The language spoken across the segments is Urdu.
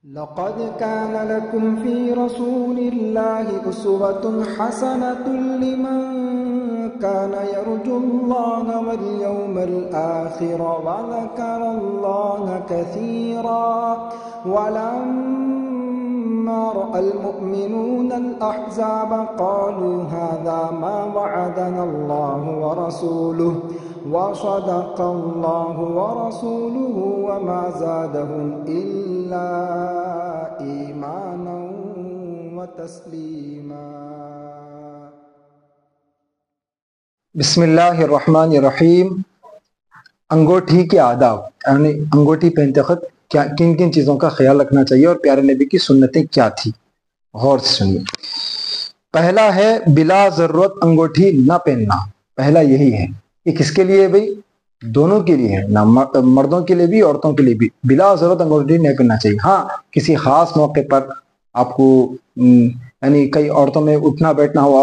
لقد كان لكم في رسول الله أسوة حسنة لمن كان يرجو الله واليوم الآخر وذكر الله كثيرا ولما رأى المؤمنون الأحزاب قالوا هذا ما وعدنا الله ورسوله وصدق الله ورسوله وما زادهم إلا إيمانا وتسليما. بسم اللہ الرحمن الرحیم. انگوٹھی کے آداب، یعنی انگوٹھی پہنتے وقت کن کن چیزوں کا خیال رکھنا چاہیے اور پیارے نبی کی سنتیں کیا تھی، غور سے سنیے. پہلا ہے بلا ضرورت انگوٹھی نہ پہننا. پہلا یہی ہے. یہ کس کے لیے بھائی؟ دونوں کے لیے ہے، نہ مردوں کے لیے بھی عورتوں کے لیے بھی. بلا ضرورت انگوٹھی نہیں پہننا چاہیے. ہاں کسی خاص موقع پر آپ کو یعنی کئی عورتوں میں اٹھنا بیٹھنا ہو،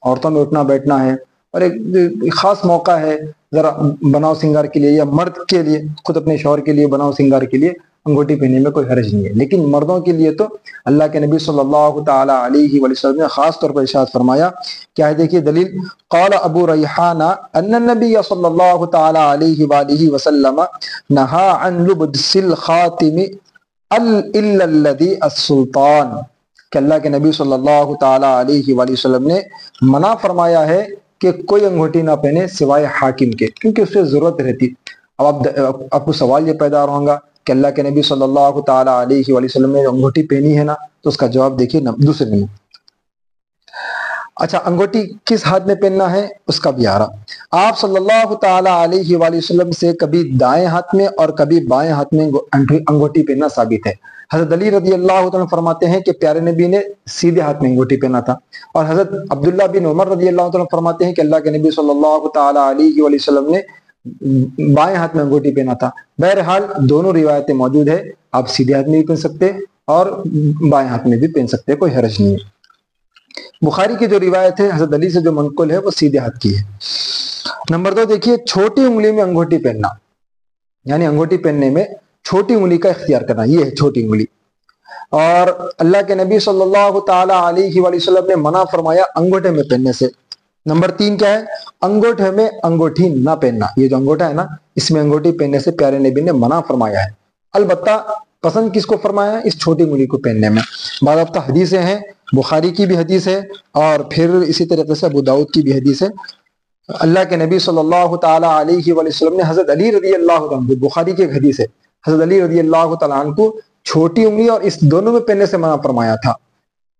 عورتوں میں اٹھنا بیٹھنا ہے اور ایک خاص موقع ہے ذرا بناؤ سنگار کے لیے، یا مرد کے لیے خود اپنے شوہر کے لیے بناؤ سنگار کے لیے انگوٹھی پہننے میں کوئی حرج نہیں ہے. لیکن مردوں کے لیے تو اللہ کے نبی صلی اللہ تعالی علیہ وسلم نے خاص طور پر ارشاد فرمایا. کیا ہے دیکھیے دلیل. قال ابو ریحانہ ان النبی صلی اللہ تعالی علیہ وآلہ وسلم نہا عن لبس الخاتم الا الذی السلطان، کہ اللہ کے نبی صلی اللہ تعالی علیہ وآلہ وسلم نے منع فرمایا ہے کہ کوئی انگوٹھی نہ پہنے سوائے حاکم کے، کیونکہ اس سے ضرورت رہتی. اب آپ کو سوال یہ پیدا ہوگا کہ اللہ کے نبی صلی اللہ تعالی علیہ وآلہ وسلم نے انگوٹھی پہنی ہے نا، تو اس کا جواب دیکھیے دوسرے میں. اچھا انگوٹھی کس ہاتھ میں پہننا ہے اس کا بھی آ رہا. آپ صلی اللہ تعالی علیہ وآلہ وسلم سے کبھی دائیں ہاتھ میں اور کبھی بائیں ہاتھ میں انگوٹھی پہننا ثابت ہے. حضرت علی رضی اللہ عنہ فرماتے ہیں کہ پیارے نبی نے سیدھے ہاتھ میں انگوٹھی پہنا تھا، اور حضرت عبداللہ بن عمر رضی اللہ عنہ فرماتے ہیں کہ اللہ کے نبی صلی اللہ تعالی علیہ وآلہ وسلم نے بائیں ہاتھ میں انگوٹھی پہنا تھا. بہرحال دونوں روایتیں موجود ہے، آپ سیدھے ہاتھ میں بھی پہن سکتے اور بائیں ہاتھ میں بھی پہن سکتے، کوئی حرج نہیں ہے. بخاری کی جو روایت ہے حضرت علی سے جو منقول ہے وہ سیدھے ہاتھ کی ہے. نمبر 2 دیکھیے چھوٹی انگلی میں انگوٹھی پہننا، یعنی انگوٹھی پہننے میں چھوٹی انگلی کا اختیار کرنا، یہ ہے چھوٹی انگلی. اور اللہ کے نبی صلی اللہ تعالی علیہ وآلہ وسلم نے منع فرمایا انگوٹھے میں پہننے سے. نمبر 3 کیا ہے؟ انگوٹھے میں انگوٹھی نہ پہننا. یہ جو انگوٹھا ہے نا، اس میں انگوٹھی پہننے سے پیارے نبی نے منع فرمایا ہے. البتہ پسند کس کو فرمایا ہے؟ اس چھوٹی انگلی کو پہننے میں. باضابطہ حدیثیں ہیں، بخاری کی بھی حدیث ہے اور پھر اسی طریقے سے ابو داؤد کی بھی حدیث ہے. اللہ کے نبی صلی اللہ تعالی علیہ وآلہ وسلم نے حضرت علی رضی اللہ عنہ، بخاری کی ایک حدیث ہے، حضرت علی رضی اللہ تعالیٰ عنہ کو چھوٹی انگلی اور اس دونوں میں پہننے سے منع فرمایا تھا.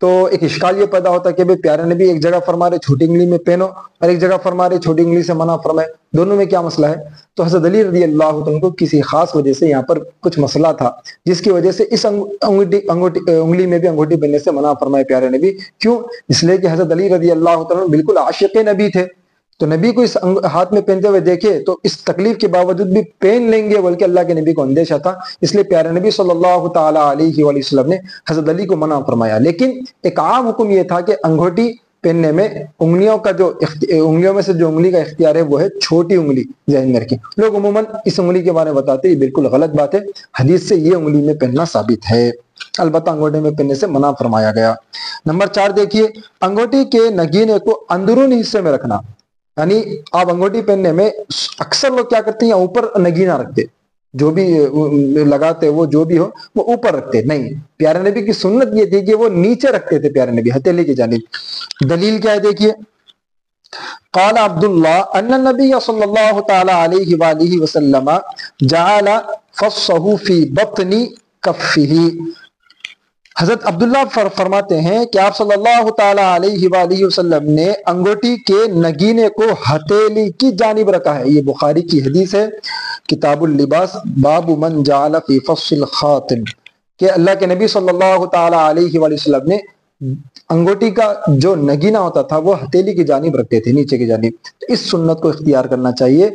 تو ایک اشکال یہ پیدا ہوتا ہے کہ بھئی پیارے نبی ایک جگہ فرما رہے چھوٹی انگلی میں پہنو اور ایک جگہ فرما رہے چھوٹی انگلی سے منع فرمائے، دونوں میں کیا مسئلہ ہے؟ تو حضرت علی رضی اللہ عنہ کو کسی خاص وجہ سے یہاں پر کچھ مسئلہ تھا، جس کی وجہ سے اس انگلی میں بھی انگوٹھی پہننے سے منع فرمائے پیارے نبی. کیوں؟ اس لیے کہ حضرت علی رضی اللہ عنہ بالکل عاشق نبی تھے، تو نبی کو اس ہاتھ میں پہنتے ہوئے دیکھے تو اس تکلیف کے باوجود بھی پہن لیں گے بلکہ اللہ کے نبی کو اندیشہ تھا، اس لیے پیارے نبی صلی اللہ تعالی علیہ وآلہ وسلم نے حضرت علی کو منع فرمایا. لیکن ایک عام حکم یہ تھا کہ انگوٹھی پہننے میں انگلیوں میں سے جو انگلی کا اختیار ہے وہ ہے چھوٹی انگلی. ذہن میں رکھیں، لوگ عموماً اس انگلی کے بارے میں بتاتے ہیں، یہ بالکل غلط بات ہے. حدیث سے یہ انگلی میں پہننا ثابت ہے، البتہ انگوٹھے میں پہننے سے منع فرمایا گیا. نمبر 4 دیکھیے انگوٹھی کے نگینے کو اندرونی حصے میں رکھنا. یعنی آپ انگوٹھی پہننے میں اکثر لوگ کیا کرتے ہیں، اوپر نگینہ رکھتے، جو بھی لگاتے وہ جو بھی ہو وہ اوپر رکھتے. نہیں، پیارے نبی کی سنت یہ تھی کہ وہ نیچے رکھتے تھے پیارے نبی، ہتھیلی کی جانب. دلیل کیا ہے دیکھیے. قال عبداللہ ان النبی صلی اللہ تعالی علیہ وآلہ وسلم جعل فصه فی بطن کفہ. حضرت عبداللہ فرماتے ہیں کہ آپ صلی اللہ تعالی علیہ وآلہ وسلم نے انگوٹھی کے نگینے کو ہتھیلی کی جانب رکھا ہے. یہ بخاری کی حدیث ہے، کتاب اللباس، باب من جعل فی فص الخاتم، کہ اللہ کے نبی صلی اللہ تعالی علیہ وآلہ وسلم نے انگوٹھی کا جو نگینہ ہوتا تھا وہ ہتھیلی کی جانب رکھتے تھے، نیچے کی جانب. تو اس سنت کو اختیار کرنا چاہیے،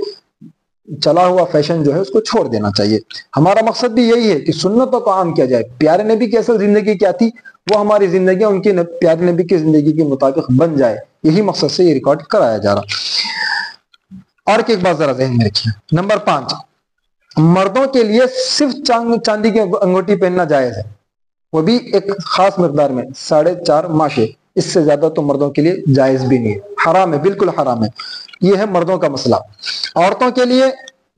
چلا ہوا فیشن جو ہے اس کو چھوڑ دینا چاہیے. ہمارا مقصد بھی یہی ہے کہ سنتوں کو عام کیا جائے. پیارے نبی کی اصل زندگی کیا تھی، وہ ہماری زندگی ان کی پیارے نبی کی زندگی کے مطابق بن جائے، یہی مقصد سے یہ ریکارڈ کرایا جا رہا. اور ایک بات ذرا ذہن میں رکھیے. نمبر 5 مردوں کے لیے صرف چاندی کی انگوٹھی پہننا جائز ہے. وہ بھی ایک خاص مقدار میں 4.5 ماشے، اس سے زیادہ تو مردوں کے لیے جائز بھی نہیں ہے، حرام ہے، بالکل حرام ہے۔ یہ ہے مردوں کا مسئلہ۔ عورتوں کے لیے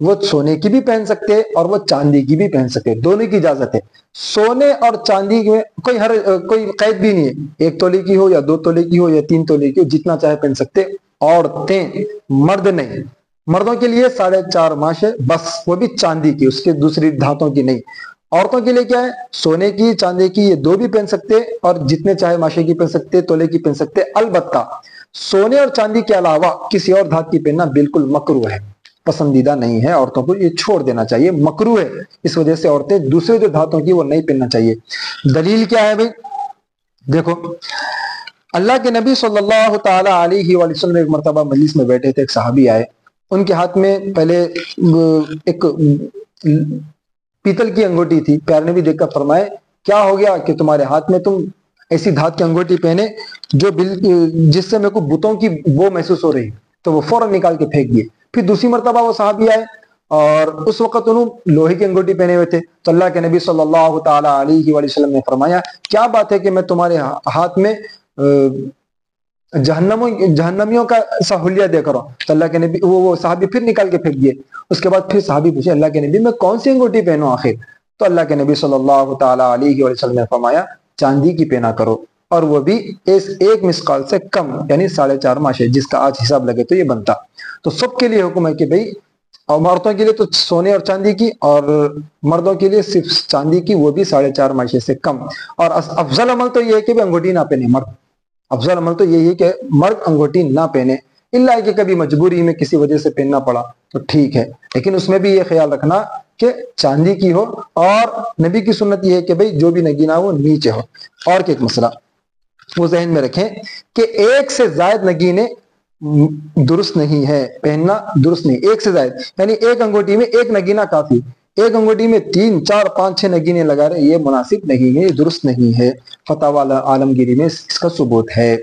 وہ سونے کی بھی پہن سکتے اور وہ چاندی کی بھی پہن سکتے، دونوں کی اجازت ہے۔ سونے اور چاندی میں کوئی قید بھی نہیں ہے، 1 تولے کی ہو یا 2 تولے کی ہو یا 3 تولے کی ہو، جتنا چاہے پہن سکتے عورتیں، مرد نہیں۔ مردوں کے لیے 4.5 ماشے بس، وہ بھی چاندی کی، اس کے دوسری دھاتوں کی نہیں۔ عورتوں کے لیے کیا ہے، سونے کی، چاندی کی، یہ 2 بھی پہن سکتے اور جتنے چاہے ماشے کی پہن سکتے، تولے کی پہن سکتے۔ البتہ سونے اور چاندی کے علاوہ کسی اور دھات کی پہننا بالکل مکروہ ہے، پسندیدہ نہیں ہے، عورتوں کو یہ چھوڑ دینا چاہیے، مکروہ ہے۔ اس وجہ سے عورتیں دوسرے جو دھاتوں کی وہ نہیں پہننا چاہیے۔ دلیل کیا ہے بھائی؟ دیکھو، اللہ کے نبی صلی اللہ تعالی علیہ وآلہ وسلم ایک مرتبہ مجلس میں بیٹھے تھے، ایک صحابی آئے، ان کے ہاتھ میں پہلے ایک پیتل کی انگوٹی تھی۔ پیارے نبی دیکھ کر فرمائے، کیا ہو گیا کہ تمہارے ہاتھ میں تم ایسی دھات کی انگوٹی پہنے جس سے میرے کو بتوں کی وہ محسوس ہو رہی؟ تو وہ فوراً نکال کے پھینک دیے۔ پھر دوسری مرتبہ وہ صحابی آئے اور اس وقت انہوں لوہے کی انگوٹی پہنے ہوئے تھے، تو اللہ کے نبی صلی اللہ تعالی علیہ وآلہ وسلم نے فرمایا، کیا بات ہے کہ میں تمہارے ہاتھ میں جہنمیوں کا سہولیہ دے کر ہوں؟ تو اللہ کے نبی وہ صحابی پھر نکال کے پھینک دیے۔ اس کے بعد پھر صحابی پوچھے، اللہ کے نبی میں کون سی انگوٹی پہنوں آخر؟ تو اللہ کے نبی صلی اللہ تعالی علیہ وآلہ وسلم نے فرمایا، چاندی کی پہنا کرو، اور وہ بھی اس 1 مسقال سے کم، یعنی 4.5 ماشے، جس کا آج حساب لگے تو یہ بنتا۔ تو سب کے لیے حکم ہے کہ بھئی، عورتوں کے لیے تو سونے اور چاندی کی، اور مردوں کے لیے صرف چاندی کی، وہ بھی 4.5 ماشے سے کم۔ اور افضل عمل تو یہ ہے کہ انگوٹی نہ پہنے مرد، افضل عمل تو یہی ہے کہ مرد انگوٹی نہ پہنے، الا کہ کبھی مجبوری میں کسی وجہ سے پہننا پڑا تو ٹھیک ہے، لیکن اس میں بھی یہ خیال رکھنا کہ چاندی کی ہو، اور نبی کی سنت یہ ہے کہ بھئی جو بھی نگینہ وہ نیچے ہو۔ اور کہ ایک مسئلہ وہ ذہن میں رکھیں کہ 1 سے زائد نگینے درست نہیں ہے، پہننا درست نہیں۔ 1 سے زائد یعنی 1 انگوٹی میں 1 نگینہ کافی، 1 انگوٹی میں 3، 4، 5، 6 نگینے لگا رہے، یہ مناسب نہیں ہے، یہ درست نہیں ہے۔ فتاوی عالمگیری میں اس کا ثبوت ہے۔